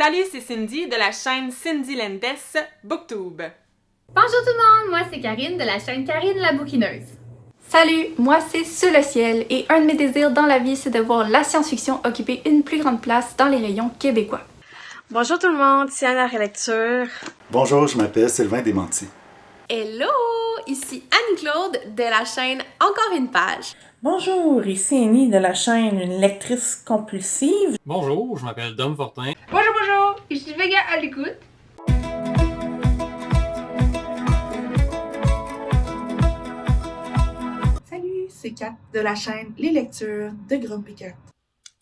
Salut, c'est Cindy de la chaîne Cindy Lendes Booktube. Bonjour tout le monde, moi c'est Karine de la chaîne Karine la bouquineuse. Salut, moi c'est Sous le ciel et un de mes désirs dans la vie c'est de voir la science-fiction occuper une plus grande place dans les rayons québécois. Bonjour tout le monde, c'est Anna Relecture. Bonjour, je m'appelle Sylvain Desmentis. Hello, ici Anne-Claude de la chaîne Encore une page. Bonjour, ici Annie de la chaîne Une lectrice compulsive. Bonjour, je m'appelle Dom Fortin. Bonjour, ici Vega à l'écoute. Salut, c'est Kat de la chaîne Les Lectures de Grumpy Cat.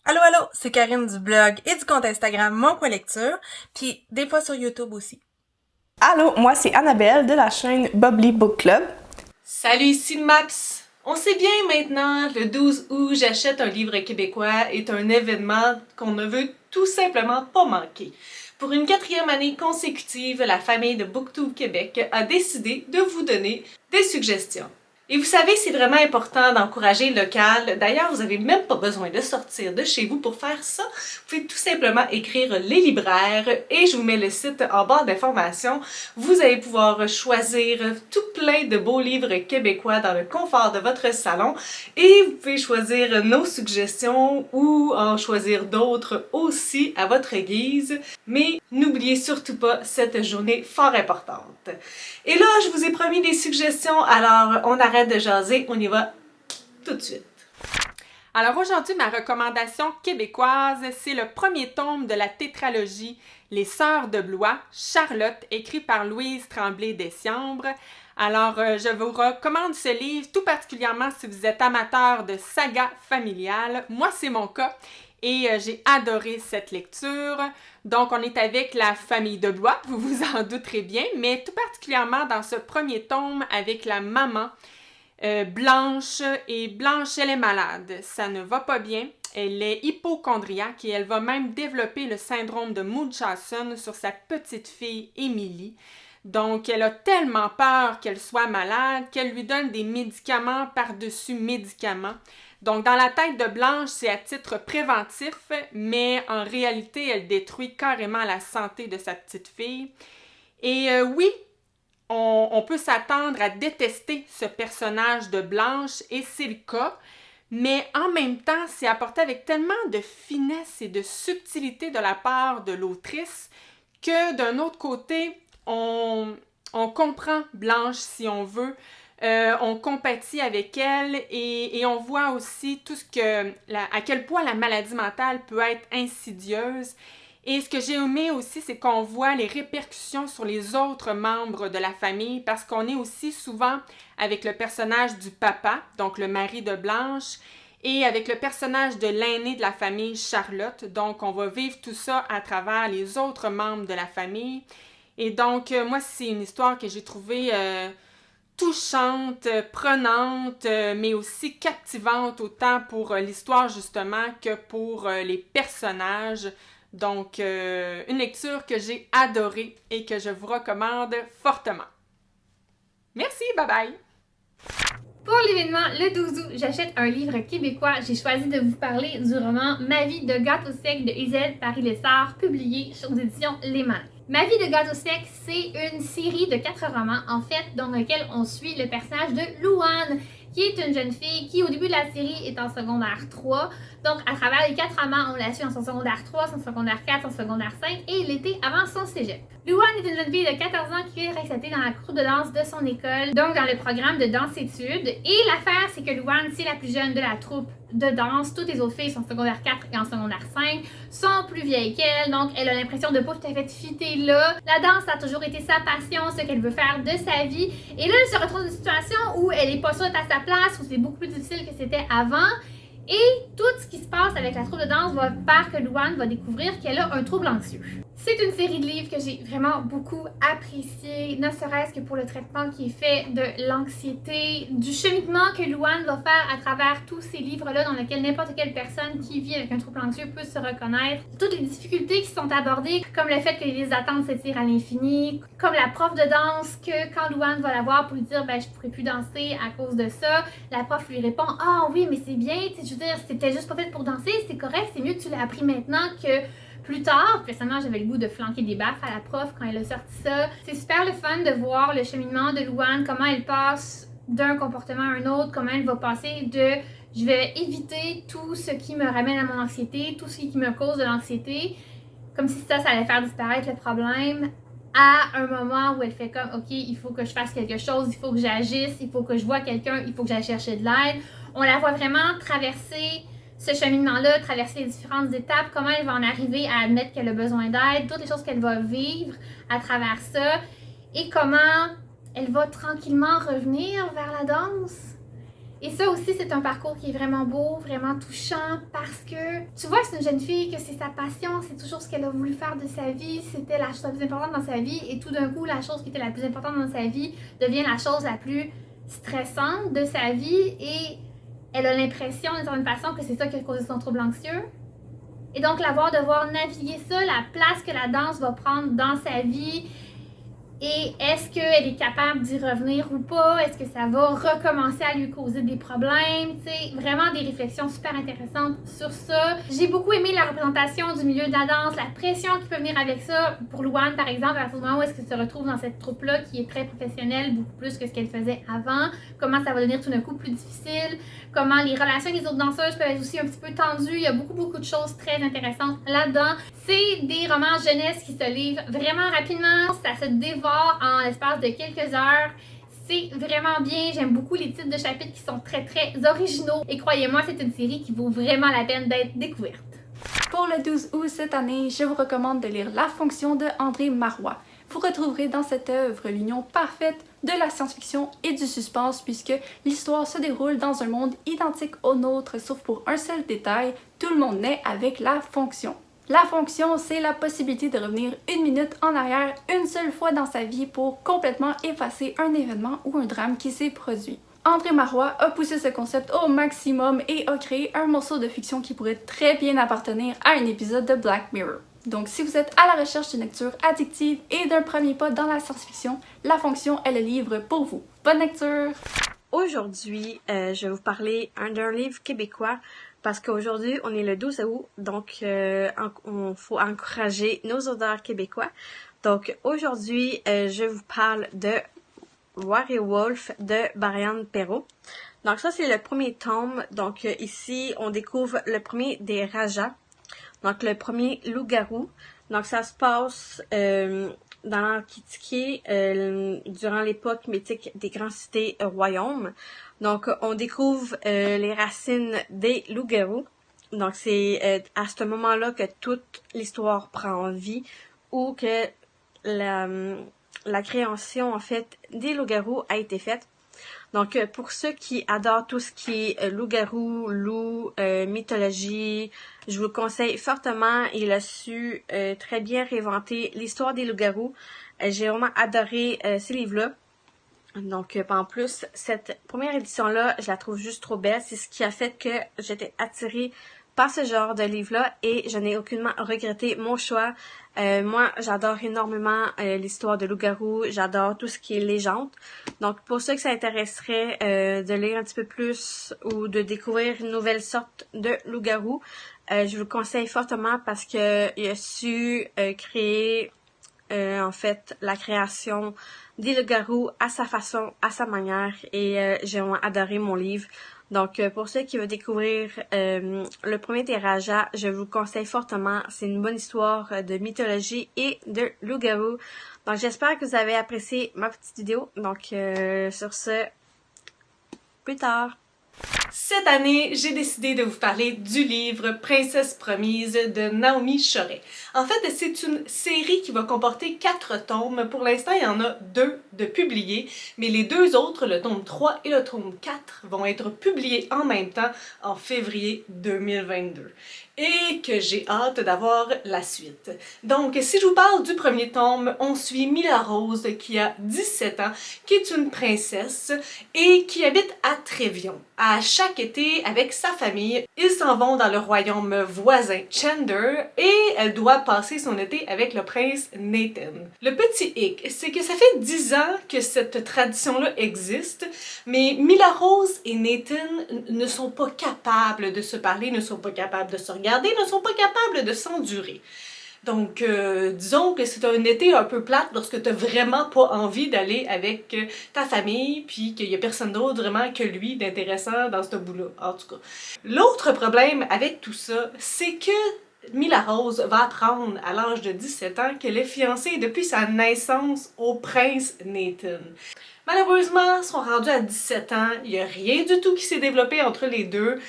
Allô, c'est Karine du blog et du compte Instagram Mon Point Lecture, puis des fois sur YouTube aussi. Allô, moi c'est Annabelle de la chaîne Bubbly Book Club. Salut, ici Maps. On sait bien maintenant, le 12 août, j'achète un livre québécois est un événement qu'on ne veut tout simplement pas manquer. Pour une 4e année consécutive, la famille de Booktube Québec a décidé de vous donner des suggestions. Et vous savez, c'est vraiment important d'encourager le local. D'ailleurs, vous n'avez même pas besoin de sortir de chez vous pour faire ça. Vous pouvez tout simplement écrire les libraires et je vous mets le site en barre d'informations. Vous allez pouvoir choisir tout plein de beaux livres québécois dans le confort de votre salon et vous pouvez choisir nos suggestions ou en choisir d'autres aussi à votre guise. Mais n'oubliez surtout pas cette journée fort importante. Et là, je vous ai promis des suggestions, alors on arrête de jaser, on y va tout de suite. Alors aujourd'hui, ma recommandation québécoise, c'est le premier tome de la tétralogie Les Sœurs de Blois, Charlotte, écrit par Louise Tremblay-Dessiambre. Alors, je vous recommande ce livre, tout particulièrement si vous êtes amateur de saga familiale. Moi, c'est mon cas. Et j'ai adoré cette lecture. Donc, on est avec la famille de Blois, vous vous en douterez bien, mais tout particulièrement dans ce premier tome avec la maman Blanche. Et Blanche, elle est malade, ça ne va pas bien. Elle est hypocondriaque et elle va même développer le syndrome de Munchausen sur sa petite fille Émilie. Donc, elle a tellement peur qu'elle soit malade qu'elle lui donne des médicaments par-dessus médicaments. Donc, dans la tête de Blanche, c'est à titre préventif, mais en réalité, elle détruit carrément la santé de sa petite fille. Et oui, on peut s'attendre à détester ce personnage de Blanche, et c'est le cas, mais en même temps, c'est apporté avec tellement de finesse et de subtilité de la part de l'autrice que d'un autre côté, on comprend Blanche si on veut. On compatit avec elle et on voit aussi à quel point la maladie mentale peut être insidieuse. Et ce que j'ai aimé aussi, c'est qu'on voit les répercussions sur les autres membres de la famille parce qu'on est aussi souvent avec le personnage du papa, donc le mari de Blanche, et avec le personnage de l'aînée de la famille, Charlotte. Donc, on va vivre tout ça à travers les autres membres de la famille. Et donc, moi, c'est une histoire que j'ai trouvée touchante, prenante, mais aussi captivante autant pour l'histoire justement que pour les personnages. Donc, une lecture que j'ai adorée et que je vous recommande fortement. Merci, bye bye! Pour l'événement le 12 août, j'achète un livre québécois. J'ai choisi de vous parler du roman Ma vie de gâteau sec de Isabelle Paris-Lessard, publié aux éditions Les Malins. Ma vie de gâteau sec, c'est une série de 4 romans, en fait, dans lequel on suit le personnage de Louane, qui est une jeune fille qui, au début de la série, est en secondaire 3. Donc, à travers les 4 romans, on la suit en son secondaire 3, son secondaire 4, son secondaire 5 et l'été avant son cégep. Louane est une jeune fille de 14 ans qui est acceptée dans la cour de danse de son école, donc dans le programme de danse-études. Et l'affaire, c'est que Louane, c'est la plus jeune de la troupe de danse. Toutes les autres filles sont en secondaire 4 et en secondaire 5, sont plus vieilles qu'elle, donc elle a l'impression de pas tout à fait fitter là. La danse a toujours été sa passion, ce qu'elle veut faire de sa vie. Et là, elle se retrouve dans une situation où elle est pas sûre d'être à sa place, où c'est beaucoup plus difficile que c'était avant. Et tout ce qui se passe avec la troupe de danse va faire que Louane va découvrir qu'elle a un trouble anxieux. C'est une série de livres que j'ai vraiment beaucoup apprécié, ne serait-ce que pour le traitement qui est fait de l'anxiété, du cheminement que Louane va faire à travers tous ces livres-là dans lesquels n'importe quelle personne qui vit avec un trouble anxieux peut se reconnaître. Toutes les difficultés qui sont abordées, comme le fait que les attentes s'étirent à l'infini, comme la prof de danse que quand Louane va la voir pour lui dire « ben je pourrais plus danser à cause de ça », la prof lui répond « ah oui mais c'est bien, je veux dire c'était juste pas fait pour danser, c'est correct, c'est mieux que tu l'aies appris maintenant que plus tard. Personnellement, j'avais le goût de flanquer des baffes à la prof quand elle a sorti ça. C'est super le fun de voir le cheminement de Louane, comment elle passe d'un comportement à un autre, comment elle va passer de je vais éviter tout ce qui me ramène à mon anxiété, tout ce qui me cause de l'anxiété, comme si ça allait faire disparaître le problème, à un moment où elle fait comme ok, il faut que je fasse quelque chose, il faut que j'agisse, il faut que je vois quelqu'un, il faut que j'aille chercher de l'aide. On la voit vraiment traverser ce cheminement-là, traverser les différentes étapes, comment elle va en arriver à admettre qu'elle a besoin d'aide, toutes les choses qu'elle va vivre à travers ça, et comment elle va tranquillement revenir vers la danse. Et ça aussi, c'est un parcours qui est vraiment beau, vraiment touchant, parce que tu vois, c'est une jeune fille, que c'est sa passion, c'est toujours ce qu'elle a voulu faire de sa vie, c'était la chose la plus importante dans sa vie, et tout d'un coup, la chose qui était la plus importante dans sa vie devient la chose la plus stressante de sa vie, et elle a l'impression, d'une certaine façon, que c'est ça qui a causé son trouble anxieux. Et donc, la voir devoir naviguer ça, la place que la danse va prendre dans sa vie, et est-ce qu'elle est capable d'y revenir ou pas? Est-ce que ça va recommencer à lui causer des problèmes? T'sais, vraiment des réflexions super intéressantes sur ça. J'ai beaucoup aimé la représentation du milieu de la danse, la pression qui peut venir avec ça. Pour Louane, par exemple, à ce moment où est-ce qu'elle se retrouve dans cette troupe-là qui est très professionnelle, beaucoup plus que ce qu'elle faisait avant. Comment ça va devenir tout d'un coup plus difficile. Comment les relations avec les autres danseuses peuvent être aussi un petit peu tendues. Il y a beaucoup de choses très intéressantes là-dedans. C'est des romans jeunesse qui se livrent vraiment rapidement. Ça se dévore en l'espace de quelques heures. C'est vraiment bien. J'aime beaucoup les titres de chapitres qui sont très originaux. Et croyez-moi, c'est une série qui vaut vraiment la peine d'être découverte. Pour le 12 août cette année, je vous recommande de lire La Fonction de André Marois. Vous retrouverez dans cette œuvre l'union parfaite de la science-fiction et du suspense puisque l'histoire se déroule dans un monde identique au nôtre sauf pour un seul détail, tout le monde naît avec la fonction. La fonction, c'est la possibilité de revenir 1 minute en arrière une seule fois dans sa vie pour complètement effacer un événement ou un drame qui s'est produit. André Marois a poussé ce concept au maximum et a créé un morceau de fiction qui pourrait très bien appartenir à un épisode de Black Mirror. Donc si vous êtes à la recherche d'une lecture addictive et d'un premier pas dans la science-fiction, La Fonction est le livre pour vous. Bonne lecture! Aujourd'hui, je vais vous parler d'un livre québécois parce qu'aujourd'hui, on est le 12 août, donc on faut encourager nos auteurs québécois. Donc aujourd'hui, je vous parle de Warrior Wolf de Brian Perrault. Donc ça, c'est le premier tome. Donc ici, on découvre le premier des Rajas. Donc, le premier loup-garou. Donc, ça se passe dans l'Antiquité, durant l'époque mythique des grandes cités royaumes. Donc, on découvre les racines des loups-garous. Donc, c'est à ce moment-là que toute l'histoire prend vie ou que la création, en fait, des loups-garous a été faite. Donc, pour ceux qui adorent tout ce qui est loup-garou, loup, mythologie, je vous le conseille fortement. Il a su très bien réinventer l'histoire des loups-garous. J'ai vraiment adoré ces livres-là. Donc, en plus, cette première édition-là, je la trouve juste trop belle. C'est ce qui a fait que j'étais attirée par ce genre de livre-là et je n'ai aucunement regretté mon choix. Moi, j'adore énormément l'histoire de loup-garou, j'adore tout ce qui est légende. Donc, pour ceux que ça intéresserait de lire un petit peu plus ou de découvrir une nouvelle sorte de loup-garou, je vous le conseille fortement parce que il a su créer en fait la création des loups-garous à sa façon, à sa manière et j'ai vraiment adoré mon livre. Donc, pour ceux qui veulent découvrir le premier des Rajas, je vous conseille fortement. C'est une bonne histoire de mythologie et de loup-garou. Donc, j'espère que vous avez apprécié ma petite vidéo. Donc, sur ce, plus tard. Cette année, j'ai décidé de vous parler du livre Princesse promise de Naomi Choret. En fait, c'est une série qui va comporter 4 tomes. Pour l'instant, il y en a 2 de publiés, mais les 2 autres, le tome 3 et le tome 4, vont être publiés en même temps en février 2022. Et que j'ai hâte d'avoir la suite. Donc, si je vous parle du premier tome, on suit Mila Rose qui a 17 ans, qui est une princesse et qui habite à Trévion. À chaque été, avec sa famille, ils s'en vont dans le royaume voisin Chander et elle doit passer son été avec le prince Nathan. Le petit hic, c'est que ça fait 10 ans que cette tradition-là existe, mais Mila Rose et Nathan ne sont pas capables de se parler, ne sont pas capables de se regarder, ne sont pas capables de s'endurer. Donc, disons que c'est un été un peu plate lorsque tu n'as vraiment pas envie d'aller avec ta famille, puis qu'il n'y a personne d'autre vraiment que lui d'intéressant dans ce bout-là, en tout cas. L'autre problème avec tout ça, c'est que Mila Rose va apprendre à l'âge de 17 ans qu'elle est fiancée depuis sa naissance au prince Nathan. Malheureusement, ils sont rendus à 17 ans, il n'y a rien du tout qui s'est développé entre les deux.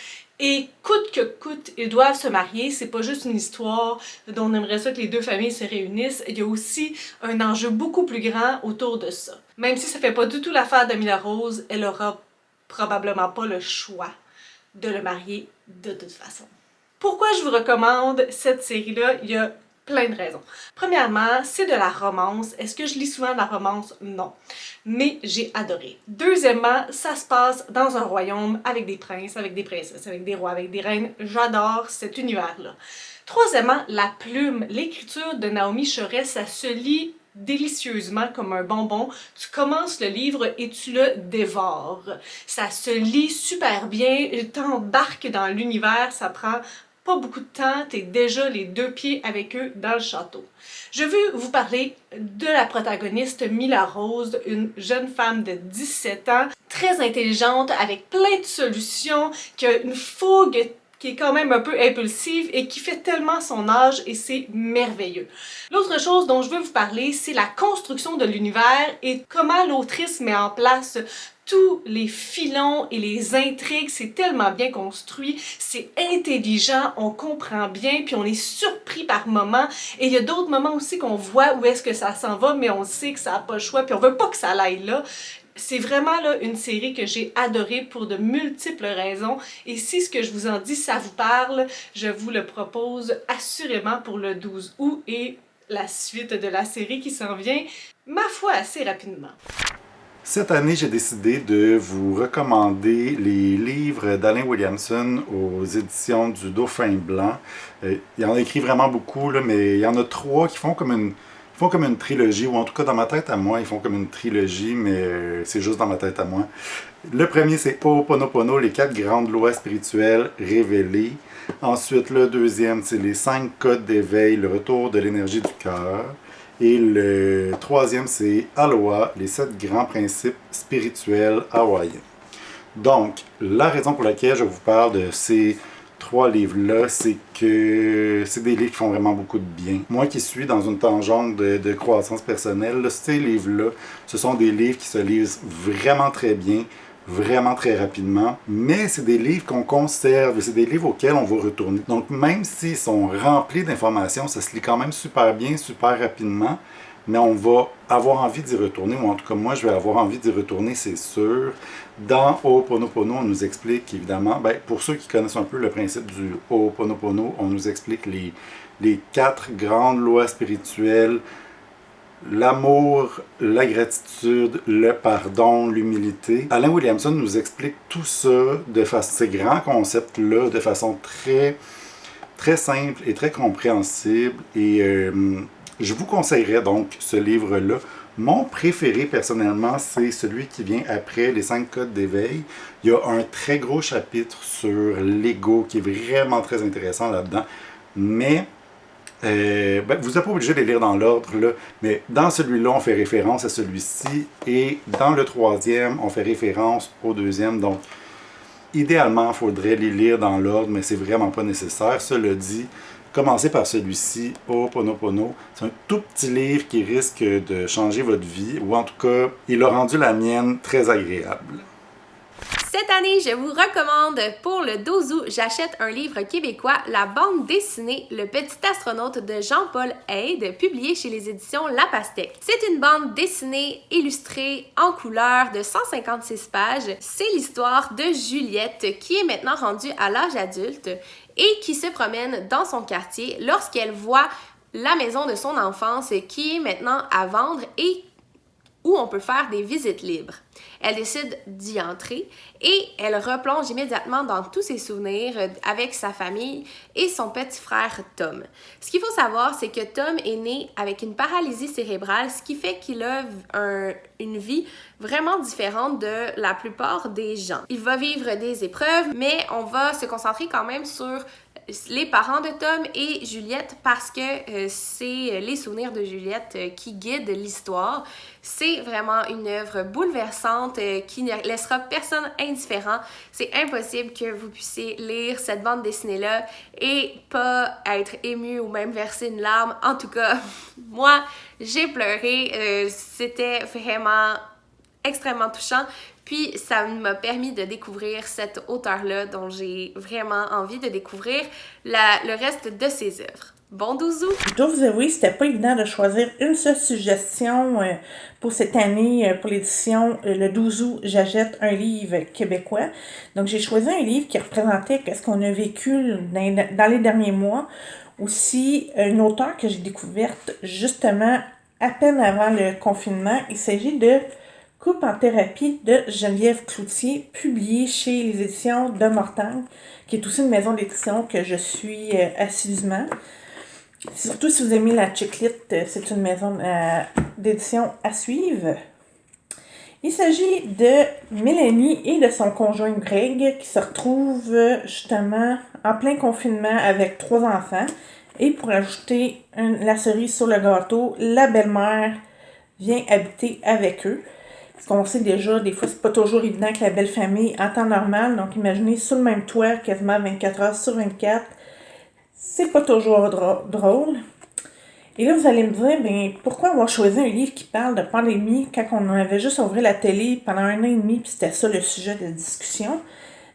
Et coûte que coûte, ils doivent se marier. C'est pas juste une histoire dont on aimerait ça que les deux familles se réunissent. Il y a aussi un enjeu beaucoup plus grand autour de ça. Même si ça fait pas du tout l'affaire de Mila Rose, elle aura probablement pas le choix de le marier de toute façon. Pourquoi je vous recommande cette série-là? Il y a plein de raisons. Premièrement, c'est de la romance. Est-ce que je lis souvent de la romance? Non. Mais j'ai adoré. Deuxièmement, ça se passe dans un royaume avec des princes, avec des princesses, avec des rois, avec des reines. J'adore cet univers-là. Troisièmement, la plume, l'écriture de Naomi Choret, ça se lit délicieusement comme un bonbon. Tu commences le livre et tu le dévores. Ça se lit super bien, t'embarques dans l'univers, ça prend pas beaucoup de temps, t'es déjà les deux pieds avec eux dans le château. Je veux vous parler de la protagoniste Mila Rose, une jeune femme de 17 ans, très intelligente, avec plein de solutions, qui a une fougue qui est quand même un peu impulsive et qui fait tellement son âge et c'est merveilleux. L'autre chose dont je veux vous parler, c'est la construction de l'univers et comment l'autrice met en place tous les filons et les intrigues. C'est tellement bien construit, c'est intelligent, on comprend bien, puis on est surpris par moments. Et il y a d'autres moments aussi qu'on voit où est-ce que ça s'en va, mais on sait que ça n'a pas le choix, puis on veut pas que ça aille là. C'est vraiment là une série que j'ai adorée pour de multiples raisons. Et si ce que je vous en dis, ça vous parle, je vous le propose assurément pour le 12 août et la suite de la série qui s'en vient, ma foi, assez rapidement. Cette année, j'ai décidé de vous recommander les livres d'Alain Williamson aux éditions du Dauphin Blanc. Il en a écrit vraiment beaucoup, là, mais il y en a 3 qui font comme une trilogie, ou en tout cas dans ma tête à moi, ils font comme une trilogie, mais c'est juste dans ma tête à moi. Le premier, c'est Ho'oponopono, les 4 grandes lois spirituelles révélées. Ensuite, le deuxième, c'est les 5 codes d'éveil, le retour de l'énergie du cœur. Et le troisième, c'est Aloha, les 7 grands principes spirituels hawaïens. Donc, la raison pour laquelle je vous parle de ces 3 livres-là, c'est que c'est des livres qui font vraiment beaucoup de bien. Moi qui suis dans une tangente de croissance personnelle, là, ces livres-là, ce sont des livres qui se lisent vraiment très bien, vraiment très rapidement, mais c'est des livres qu'on conserve, c'est des livres auxquels on va retourner. Donc même s'ils sont remplis d'informations, ça se lit quand même super bien, super rapidement, mais on va avoir envie d'y retourner, ou en tout cas moi je vais avoir envie d'y retourner, c'est sûr. Dans Ho'oponopono, on nous explique évidemment, pour ceux qui connaissent un peu le principe du Ho'oponopono, on nous explique les 4 grandes lois spirituelles: l'amour, la gratitude, le pardon, l'humilité. Alain Williamson nous explique tout ça, ces grands concepts-là, de façon très, très simple et très compréhensible. Et je vous conseillerais donc ce livre-là. Mon préféré, personnellement, c'est celui qui vient après les 5 codes d'éveil. Il y a un très gros chapitre sur l'ego qui est vraiment très intéressant là-dedans. Mais vous n'êtes pas obligé de les lire dans l'ordre, là, mais dans celui-là, on fait référence à celui-ci, et dans le troisième, on fait référence au deuxième. Donc, idéalement, il faudrait les lire dans l'ordre, mais c'est vraiment pas nécessaire. Cela dit, commencez par celui-ci, Ho'oponopono. C'est un tout petit livre qui risque de changer votre vie, ou en tout cas, il a rendu la mienne très agréable. Cette année, je vous recommande pour le 12 août, j'achète un livre québécois, la bande dessinée Le Petit Astronaute de Jean-Paul Haide, publié chez les éditions La Pastèque. C'est une bande dessinée illustrée en couleur de 156 pages. C'est l'histoire de Juliette qui est maintenant rendue à l'âge adulte et qui se promène dans son quartier lorsqu'elle voit la maison de son enfance qui est maintenant à vendre et où on peut faire des visites libres. Elle décide d'y entrer et elle replonge immédiatement dans tous ses souvenirs avec sa famille et son petit frère Tom. Ce qu'il faut savoir, c'est que Tom est né avec une paralysie cérébrale, ce qui fait qu'il a une vie vraiment différente de la plupart des gens. Il va vivre des épreuves, mais on va se concentrer quand même sur les parents de Tom et Juliette parce que c'est les souvenirs de Juliette qui guident l'histoire. C'est vraiment une œuvre bouleversante qui ne laissera personne indifférent. C'est impossible que vous puissiez lire cette bande dessinée-là et pas être ému ou même verser une larme. En tout cas, moi, j'ai pleuré. C'était vraiment extrêmement touchant. Puis, ça m'a permis de découvrir cet auteur-là dont j'ai vraiment envie de découvrir le reste de ses œuvres. Bon douzou! Je dois vous avouer, c'était pas évident de choisir une seule suggestion pour cette année, pour l'édition Le 12 août, j'achète un livre québécois. Donc, j'ai choisi un livre qui représentait ce qu'on a vécu dans les derniers mois. Aussi, une auteure que j'ai découverte justement à peine avant le confinement. Il s'agit de Couple en thérapie de Geneviève Cloutier, publié chez les éditions de Mortagne, qui est aussi une maison d'édition que je suis assidûment. Surtout si vous aimez la chiclite, c'est une maison d'édition à suivre. Il s'agit de Mélanie et de son conjoint Greg qui se retrouvent justement en plein confinement avec 3 enfants. Et pour ajouter la cerise sur le gâteau, la belle-mère vient habiter avec eux. Parce qu'on sait déjà, des fois, c'est pas toujours évident que la belle famille en temps normal. Donc, imaginez sur le même toit, quasiment 24 heures sur 24. C'est pas toujours drôle. Et là, vous allez me dire, ben, pourquoi avoir choisi un livre qui parle de pandémie quand on avait juste ouvert la télé pendant 1 an et demi, puis c'était ça le sujet de discussion?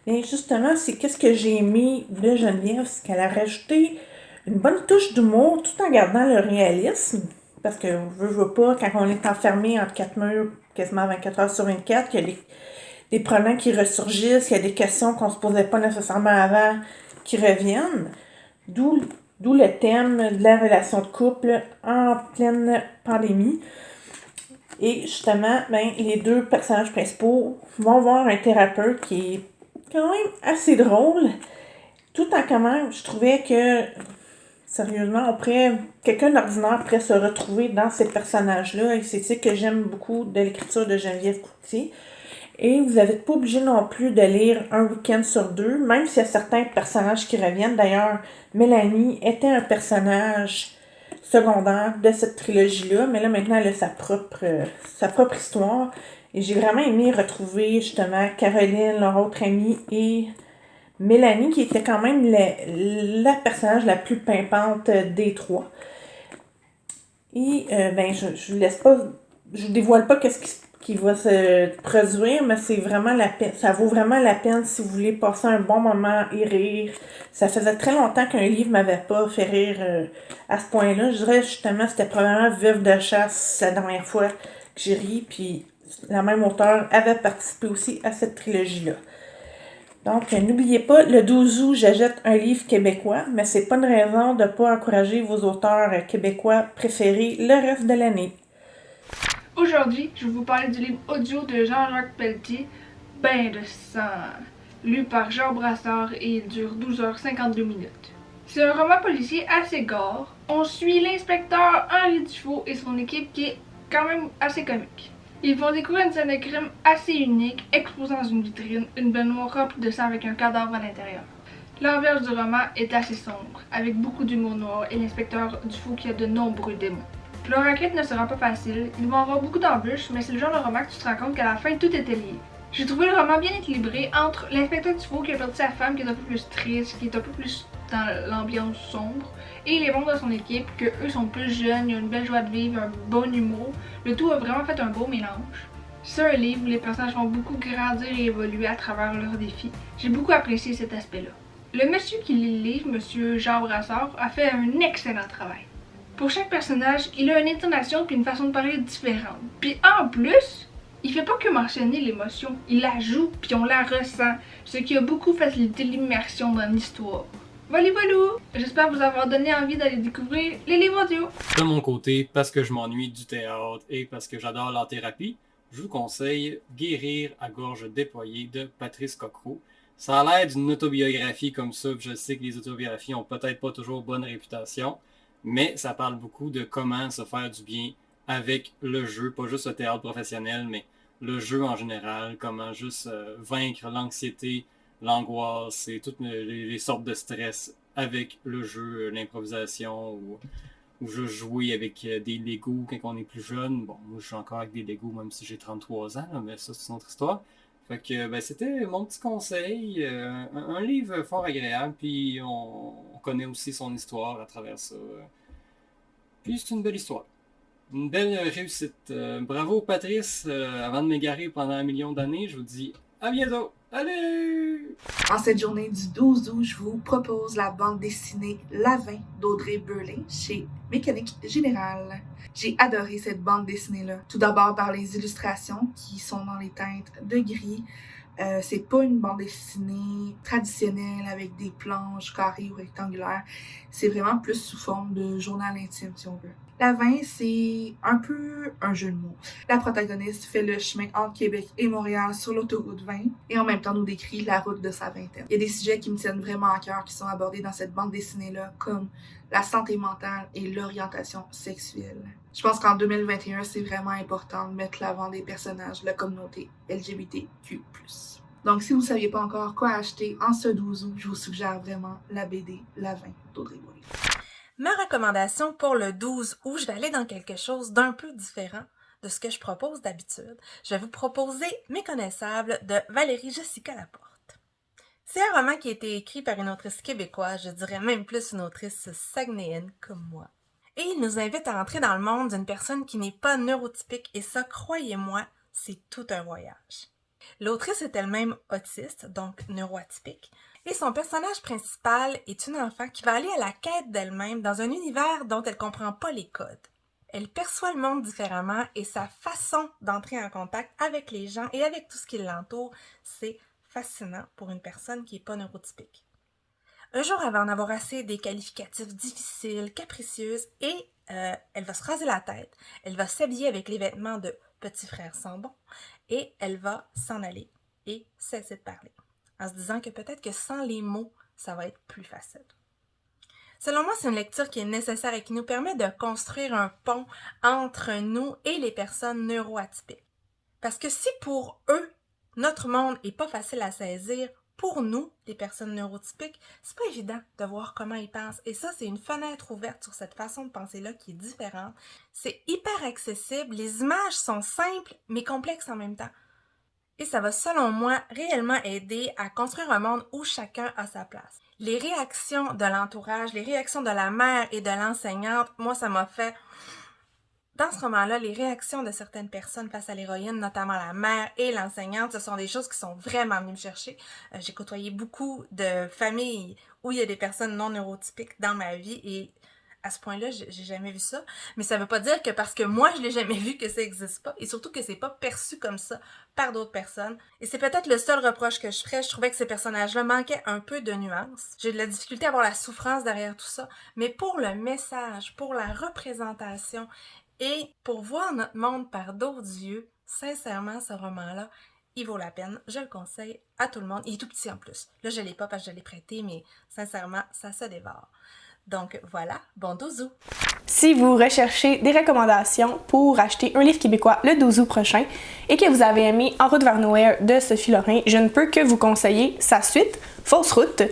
Bien, justement, c'est qu'est-ce que j'ai aimé de Geneviève, c'est qu'elle a rajouté une bonne touche d'humour tout en gardant le réalisme. Parce que, veut pas, quand on est enfermé entre 4 murs, quasiment 24 heures sur 24, qu'il y a des problèmes qui ressurgissent, qu'il y a des questions qu'on se posait pas nécessairement avant qui reviennent. D'où le thème de la relation de couple en pleine pandémie. Et justement, ben, les 2 personnages principaux vont voir un thérapeute qui est quand même assez drôle, tout en comment je trouvais que sérieusement, quelqu'un d'ordinaire pourrait se retrouver dans ces personnages-là. Et c'est ça que j'aime beaucoup de l'écriture de Geneviève Cloutier. Et vous n'êtes pas obligé non plus de lire un week-end sur 2, même s'il y a certains personnages qui reviennent. D'ailleurs, Mélanie était un personnage secondaire de cette trilogie-là, mais là, maintenant, elle a sa propre histoire. Et j'ai vraiment aimé retrouver, justement, Caroline, leur autre amie, et Mélanie, qui était quand même la personnage la plus pimpante des 3. Et, ben, je laisse pas, je dévoile pas qu'est-ce qui va se produire, mais c'est vraiment la peine, ça vaut vraiment la peine si vous voulez passer un bon moment et rire. Ça faisait très longtemps qu'un livre m'avait pas fait rire à ce point-là. Je dirais justement, c'était probablement Veuve de chasse la dernière fois que j'ai ri, puis la même auteure avait participé aussi à cette trilogie-là. Donc, n'oubliez pas, le 12 août, j'achète un livre québécois, mais c'est pas une raison de ne pas encourager vos auteurs québécois préférés le reste de l'année. Aujourd'hui, je vais vous parler du livre audio de Jean-Jacques Pelletier, Bain de sang, lu par Jean Brassard et il dure 12h52 minutes. C'est un roman policier assez gore. On suit l'inspecteur Henri Dufault et son équipe qui est quand même assez comique. Ils vont découvrir une scène de crime assez unique, exposant dans une vitrine une baignoire remplie de sang avec un cadavre à l'intérieur. L'ambiance du roman est assez sombre, avec beaucoup d'humour noir et l'inspecteur Dufault qui a de nombreux démons. Leur enquête ne sera pas facile, ils vont avoir beaucoup d'embûches, mais c'est le genre de roman que tu te rends compte qu'à la fin tout était lié. J'ai trouvé le roman bien équilibré entre l'inspecteur Dufault qui a perdu sa femme, qui est un peu plus triste, qui est un peu plus dans l'ambiance sombre, et les membres de son équipe, que eux sont plus jeunes, ils ont une belle joie de vivre, un bon humour. Le tout a vraiment fait un beau mélange. C'est un livre où les personnages vont beaucoup grandir et évoluer à travers leurs défis. J'ai beaucoup apprécié cet aspect-là. Le monsieur qui lit le livre, monsieur Jean Brassard, a fait un excellent travail. Pour chaque personnage, il a une intonation puis une façon de parler différente. Puis en plus, il fait pas que mentionner l'émotion, il la joue puis on la ressent, ce qui a beaucoup facilité l'immersion dans l'histoire. Voilà, j'espère vous avoir donné envie d'aller découvrir les livres audio. De mon côté, parce que je m'ennuie du théâtre et parce que j'adore l'art thérapie, je vous conseille Guérir à gorge déployée de Patrice Cocro. Ça a l'air d'une autobiographie comme ça, je sais que les autobiographies ont peut-être pas toujours bonne réputation, mais ça parle beaucoup de comment se faire du bien avec le jeu, pas juste le théâtre professionnel, mais le jeu en général, comment juste vaincre l'anxiété, l'angoisse et toutes les sortes de stress avec le jeu, l'improvisation, ou juste jouer avec des Legos quand on est plus jeune. Bon, moi je joue encore avec des Legos même si j'ai 33 ans, là, mais ça c'est une autre histoire. Fait que ben, c'était mon petit conseil, un livre fort agréable, puis on connaît aussi son histoire à travers ça. Puis c'est une belle histoire. Une belle réussite. Bravo Patrice, avant de m'égarer pendant 1 million d'années, je vous dis à bientôt! Allez! En cette journée du 12 août, je vous propose la bande dessinée La Vin d'Audrey Burley chez Mécanique Générale. J'ai adoré cette bande dessinée-là. Tout d'abord par les illustrations qui sont dans les teintes de gris. C'est pas une bande dessinée traditionnelle avec des planches carrées ou rectangulaires. C'est vraiment plus sous forme de journal intime, si on veut. La Vin, c'est un peu un jeu de mots. La protagoniste fait le chemin entre Québec et Montréal sur l'autoroute 20 et en même temps nous décrit la route de sa vingtaine. Il y a des sujets qui me tiennent vraiment à cœur qui sont abordés dans cette bande dessinée-là, comme la santé mentale et l'orientation sexuelle. Je pense qu'en 2021, c'est vraiment important de mettre l'avant des personnages de la communauté LGBTQ+. Donc, si vous ne saviez pas encore quoi acheter en ce 12 août, je vous suggère vraiment la BD La Vin d'Audrey Burley. Ma recommandation pour le 12 août, je vais aller dans quelque chose d'un peu différent de ce que je propose d'habitude. Je vais vous proposer Méconnaissable de Valérie Jessica Laporte. C'est un roman qui a été écrit par une autrice québécoise, je dirais même plus une autrice saguenayenne comme moi. Et il nous invite à entrer dans le monde d'une personne qui n'est pas neurotypique et ça, croyez-moi, c'est tout un voyage. L'autrice est elle-même autiste, donc neuroatypique, et son personnage principal est une enfant qui va aller à la quête d'elle-même dans un univers dont elle ne comprend pas les codes. Elle perçoit le monde différemment et sa façon d'entrer en contact avec les gens et avec tout ce qui l'entoure, c'est fascinant pour une personne qui n'est pas neurotypique. Un jour, elle va en avoir assez des qualificatifs difficiles, capricieuses, et elle va se raser la tête, elle va s'habiller avec les vêtements de petit frère sans bon, et elle va s'en aller et cesser de parler, en se disant que peut-être que sans les mots, ça va être plus facile. Selon moi, c'est une lecture qui est nécessaire et qui nous permet de construire un pont entre nous et les personnes neuroatypiques. Parce que si pour eux, notre monde est pas facile à saisir, pour nous, les personnes neurotypiques, c'est pas évident de voir comment ils pensent. Et ça, c'est une fenêtre ouverte sur cette façon de penser-là qui est différente. C'est hyper accessible, les images sont simples, mais complexes en même temps. Et ça va, selon moi, réellement aider à construire un monde où chacun a sa place. Les réactions de l'entourage, les réactions de la mère et de l'enseignante, moi, ça m'a fait... Dans ce roman-là, les réactions de certaines personnes face à l'héroïne, notamment la mère et l'enseignante, ce sont des choses qui sont vraiment venues me chercher. J'ai côtoyé beaucoup de familles où il y a des personnes non neurotypiques dans ma vie et à ce point-là, j'ai jamais vu ça. Mais ça veut pas dire que parce que moi, je l'ai jamais vu que ça existe pas et surtout que c'est pas perçu comme ça par d'autres personnes. Et c'est peut-être le seul reproche que je ferais. Je trouvais que ces personnages-là manquaient un peu de nuances. J'ai de la difficulté à voir la souffrance derrière tout ça. Mais pour le message, pour la représentation et pour voir notre monde par d'autres yeux, sincèrement, ce roman-là, il vaut la peine. Je le conseille à tout le monde. Il est tout petit en plus. Là, je l'ai pas parce que je l'ai prêté, mais sincèrement, ça se dévore. Donc voilà, bon 12 août! Si vous recherchez des recommandations pour acheter un livre québécois le 12 août prochain et que vous avez aimé En route vers Nowhere de Sophie Lorrain, je ne peux que vous conseiller sa suite, Fausse route,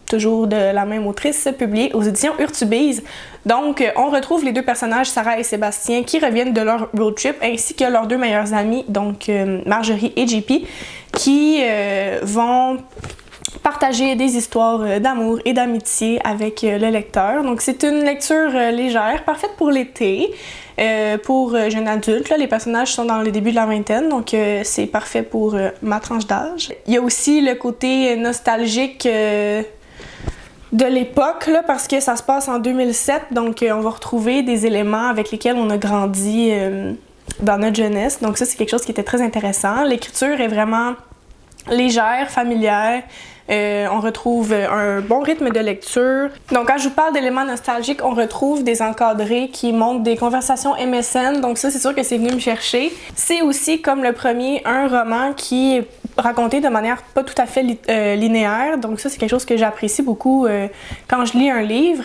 toujours de la même autrice, publiée aux éditions Urtubise. Donc, on retrouve les deux personnages, Sarah et Sébastien, qui reviennent de leur road trip, ainsi que leurs deux meilleurs amis, donc Marjorie et JP, qui vont partager des histoires d'amour et d'amitié avec le lecteur. Donc, c'est une lecture légère, parfaite pour l'été, pour jeunes adultes. Là, les personnages sont dans le début de la vingtaine, donc c'est parfait pour ma tranche d'âge. Il y a aussi le côté nostalgique de l'époque, là, parce que ça se passe en 2007, donc on va retrouver des éléments avec lesquels on a grandi dans notre jeunesse. Donc ça, c'est quelque chose qui était très intéressant. L'écriture est vraiment légère, familière. On retrouve un bon rythme de lecture. Donc quand je vous parle d'éléments nostalgiques, on retrouve des encadrés qui montrent des conversations MSN. Donc ça, c'est sûr que c'est venu me chercher. C'est aussi, comme le premier, un roman qui est raconté de manière pas tout à fait linéaire. Donc ça, c'est quelque chose que j'apprécie beaucoup quand je lis un livre.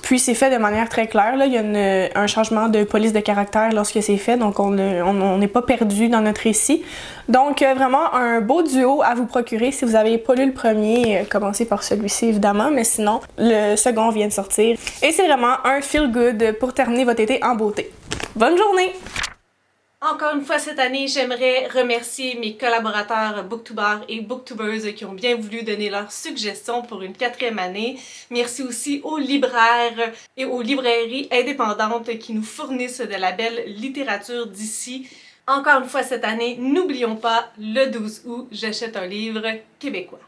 Puis c'est fait de manière très claire. Là. Il y a un changement de police de caractère lorsque c'est fait, donc on n'est pas perdu dans notre récit. Donc vraiment un beau duo à vous procurer. Si vous n'avez pas lu le premier, commencez par celui-ci évidemment, mais sinon le second vient de sortir. Et c'est vraiment un feel good pour terminer votre été en beauté. Bonne journée! Encore une fois cette année, j'aimerais remercier mes collaborateurs Booktubers et Booktubers qui ont bien voulu donner leurs suggestions pour une 4e année. Merci aussi aux libraires et aux librairies indépendantes qui nous fournissent de la belle littérature d'ici. Encore une fois cette année, n'oublions pas, le 12 août, j'achète un livre québécois.